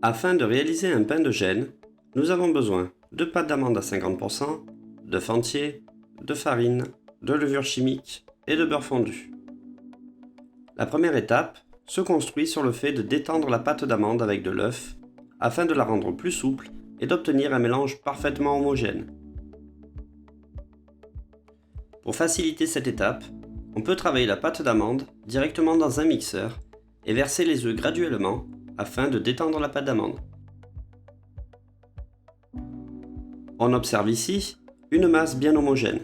Afin de réaliser un pain de gêne, nous avons besoin de pâte d'amande à 50%, d'œufs entiers, de farine, de levure chimique et de beurre fondu. La première étape se construit sur le fait de détendre la pâte d'amande avec de l'œuf afin de la rendre plus souple et d'obtenir un mélange parfaitement homogène. Pour faciliter cette étape, on peut travailler la pâte d'amande directement dans un mixeur et verser les œufs graduellement afin de détendre la pâte d'amande. On observe ici une masse bien homogène.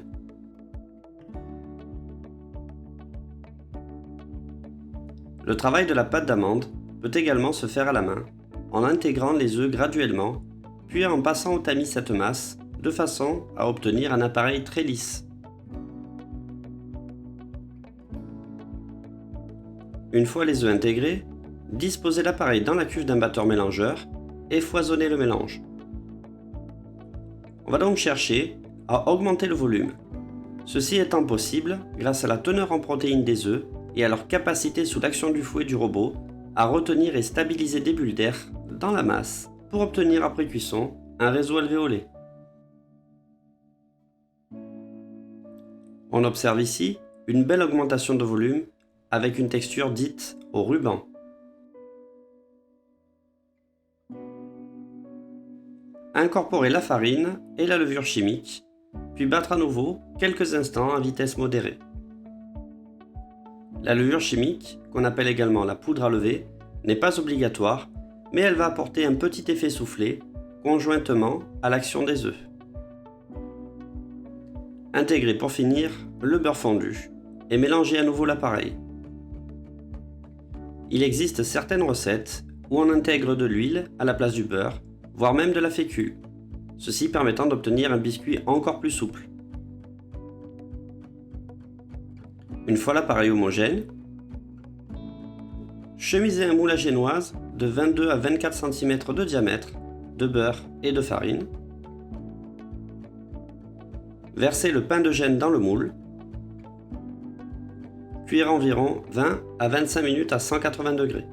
Le travail de la pâte d'amande peut également se faire à la main en intégrant les œufs graduellement, puis en passant au tamis cette masse de façon à obtenir un appareil très lisse. Une fois les œufs intégrés, disposez l'appareil dans la cuve d'un batteur mélangeur et foisonnez le mélange. On va donc chercher à augmenter le volume. Ceci étant possible grâce à la teneur en protéines des œufs et à leur capacité sous l'action du fouet du robot à retenir et stabiliser des bulles d'air dans la masse pour obtenir après cuisson un réseau alvéolé. On observe ici une belle augmentation de volume avec une texture dite au ruban. Incorporez la farine et la levure chimique, puis battre à nouveau quelques instants à vitesse modérée. La levure chimique, qu'on appelle également la poudre à lever, n'est pas obligatoire, mais elle va apporter un petit effet soufflé conjointement à l'action des œufs. Intégrez pour finir le beurre fondu et mélangez à nouveau l'appareil. Il existe certaines recettes où on intègre de l'huile à la place du beurre, voire même de la fécule, ceci permettant d'obtenir un biscuit encore plus souple. Une fois l'appareil homogène, chemisez un moule à génoise de 22 à 24 cm de diamètre de beurre et de farine. Versez le pain de gêne dans le moule. Cuire environ 20 à 25 minutes à 180 degrés.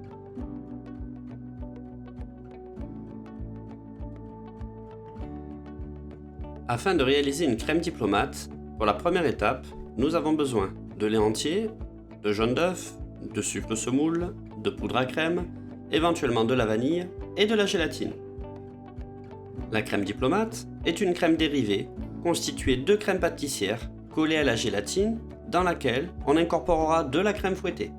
Afin de réaliser une crème diplomate, pour la première étape, nous avons besoin de lait entier, de jaune d'œuf, de sucre semoule, de poudre à crème, éventuellement de la vanille et de la gélatine. La crème diplomate est une crème dérivée constituée de crème pâtissière collée à la gélatine dans laquelle on incorporera de la crème fouettée.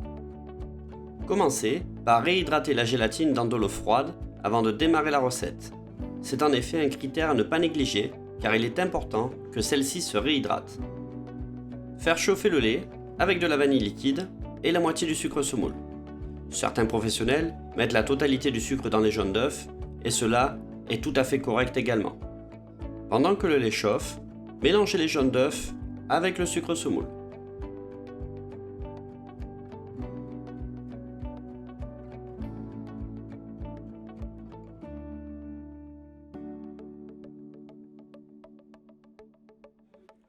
Commencez par réhydrater la gélatine dans de l'eau froide avant de démarrer la recette. C'est en effet un critère à ne pas négliger car il est important que celle-ci se réhydrate. Faire chauffer le lait avec de la vanille liquide et la moitié du sucre semoule. Certains professionnels mettent la totalité du sucre dans les jaunes d'œufs et cela est tout à fait correct également. Pendant que le lait chauffe, mélangez les jaunes d'œufs avec le sucre semoule.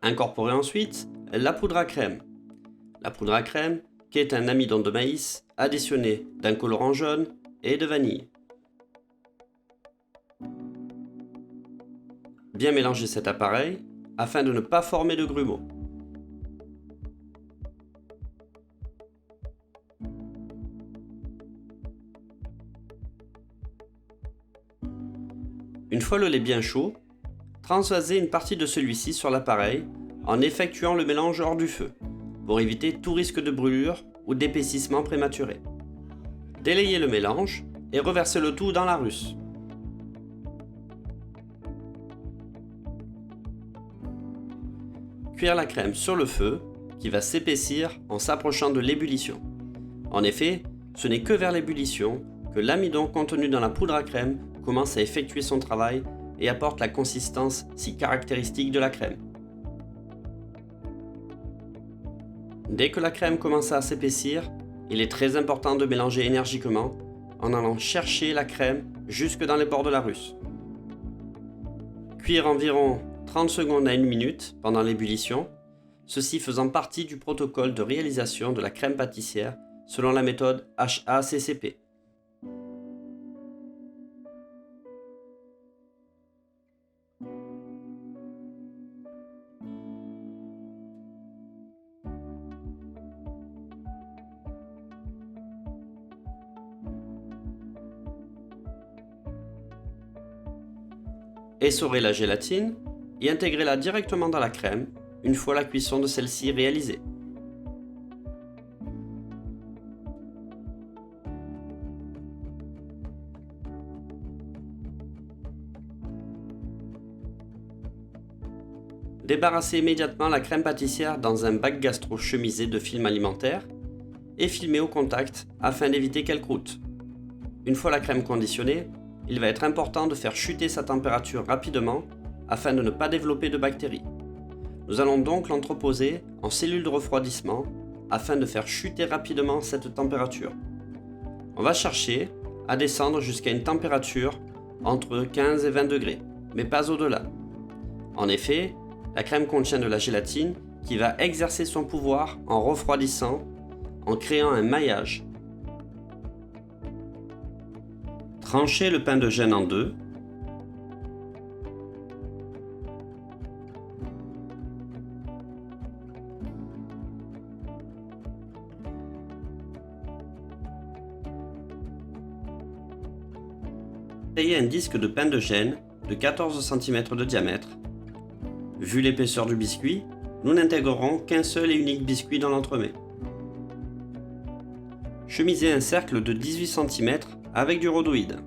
Incorporez ensuite la poudre à crème. La poudre à crème, qui est un amidon de maïs additionné d'un colorant jaune et de vanille. Bien mélanger cet appareil afin de ne pas former de grumeaux. Une fois le lait bien chaud, transvasez une partie de celui-ci sur l'appareil en effectuant le mélange hors du feu, pour éviter tout risque de brûlure ou d'épaississement prématuré. Délayez le mélange et reversez le tout dans la russe. Cuire la crème sur le feu qui va s'épaissir en s'approchant de l'ébullition. En effet, ce n'est que vers l'ébullition que l'amidon contenu dans la poudre à crème commence à effectuer son travail et apporte la consistance si caractéristique de la crème. Dès que la crème commence à s'épaissir, il est très important de mélanger énergiquement en allant chercher la crème jusque dans les bords de la russe. Cuire environ 30 secondes à 1 minute pendant l'ébullition, ceci faisant partie du protocole de réalisation de la crème pâtissière selon la méthode HACCP. Essorer la gélatine et intégrez-la directement dans la crème une fois la cuisson de celle-ci réalisée. Débarrassez immédiatement la crème pâtissière dans un bac gastro chemisé de film alimentaire et filmez au contact afin d'éviter qu'elle croûte. Une fois la crème conditionnée, il va être important de faire chuter sa température rapidement afin de ne pas développer de bactéries. Nous allons donc l'entreposer en cellule de refroidissement afin de faire chuter rapidement cette température. On va chercher à descendre jusqu'à une température entre 15 et 20 degrés, mais pas au-delà. En effet, la crème contient de la gélatine qui va exercer son pouvoir en refroidissant, en créant un maillage. Tranchez le pain de gêne en deux. Taillez un disque de pain de gêne de 14 cm de diamètre. Vu l'épaisseur du biscuit, nous n'intégrerons qu'un seul et unique biscuit dans l'entremets. Chemisez un cercle de 18 cm avec du rhodoïde.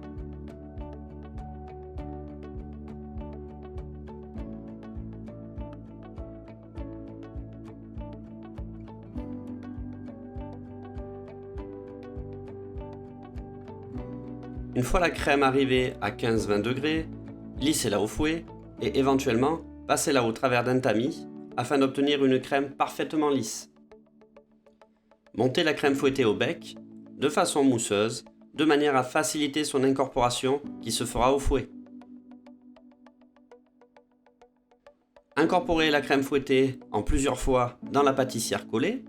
Une fois la crème arrivée à 15-20 degrés, lissez-la au fouet et éventuellement passez-la au travers d'un tamis afin d'obtenir une crème parfaitement lisse. Montez la crème fouettée au bec de façon mousseuse de manière à faciliter son incorporation qui se fera au fouet. Incorporez la crème fouettée en plusieurs fois dans la pâtissière collée.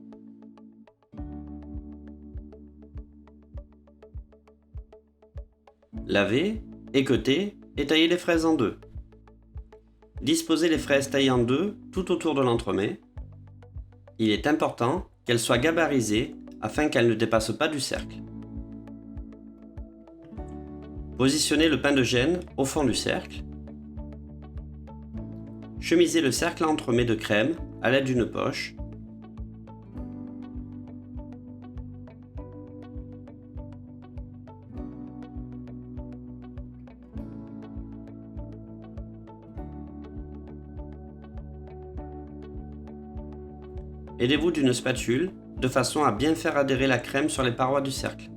Lavez, équeutez et taillez les fraises en deux. Disposez les fraises taillées en deux tout autour de l'entremet. Il est important qu'elles soient gabarisées afin qu'elles ne dépassent pas du cercle. Positionnez le pain de gêne au fond du cercle. Chemisez le cercle à entremets de crème à l'aide d'une poche. Aidez-vous d'une spatule de façon à bien faire adhérer la crème sur les parois du cercle.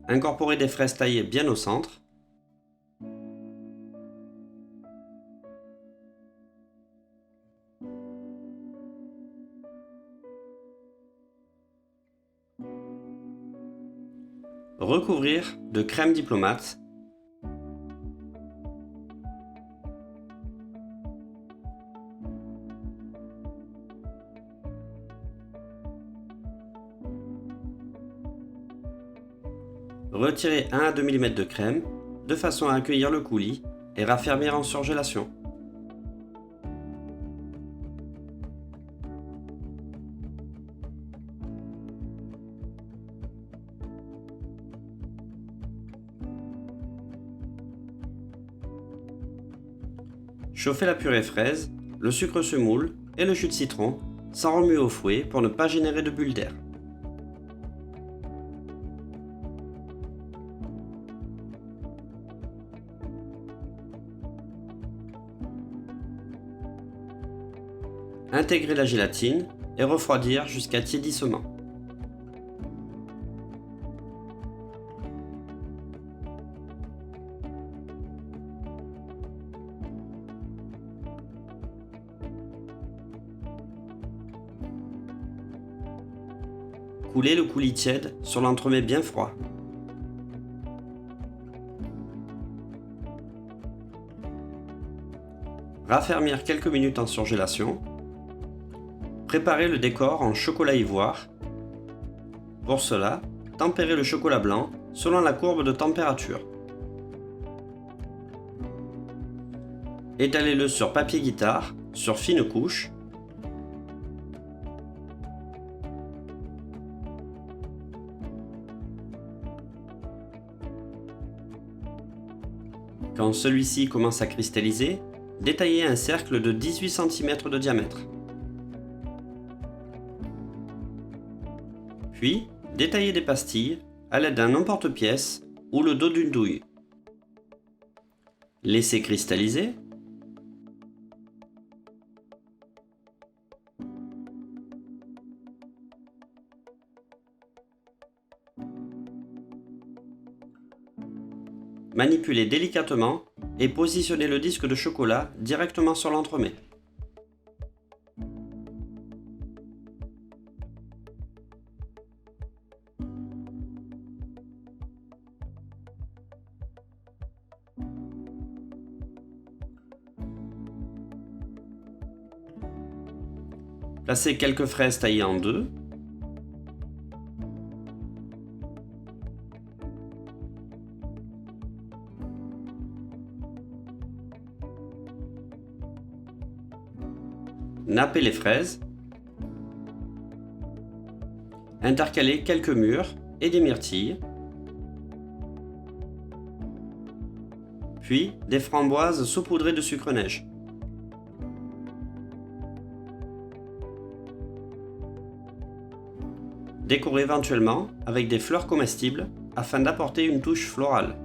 Incorporez des fraises taillées bien au centre. Recouvrir de crème diplomate. Retirez 1 à 2 mm de crème de façon à accueillir le coulis et raffermir en surgélation. Chauffez la purée fraise, le sucre semoule et le jus de citron sans remuer au fouet pour ne pas générer de bulles d'air. Intégrez la gélatine et refroidir jusqu'à tiédissement. Coulez le coulis tiède sur l'entremet bien froid. Raffermir quelques minutes en surgélation. Préparez le décor en chocolat ivoire. Pour cela, tempérez le chocolat blanc selon la courbe de température. Étalez-le sur papier guitare, sur fine couche. Quand celui-ci commence à cristalliser, détaillez un cercle de 18 cm de diamètre. Puis, détaillez des pastilles à l'aide d'un emporte-pièce ou le dos d'une douille. Laissez cristalliser. Manipulez délicatement et positionnez le disque de chocolat directement sur l'entremet. Placez quelques fraises taillées en deux. Nappez les fraises. Intercalez quelques mûres et des myrtilles. Puis des framboises saupoudrées de sucre neige. Décorez éventuellement avec des fleurs comestibles afin d'apporter une touche florale.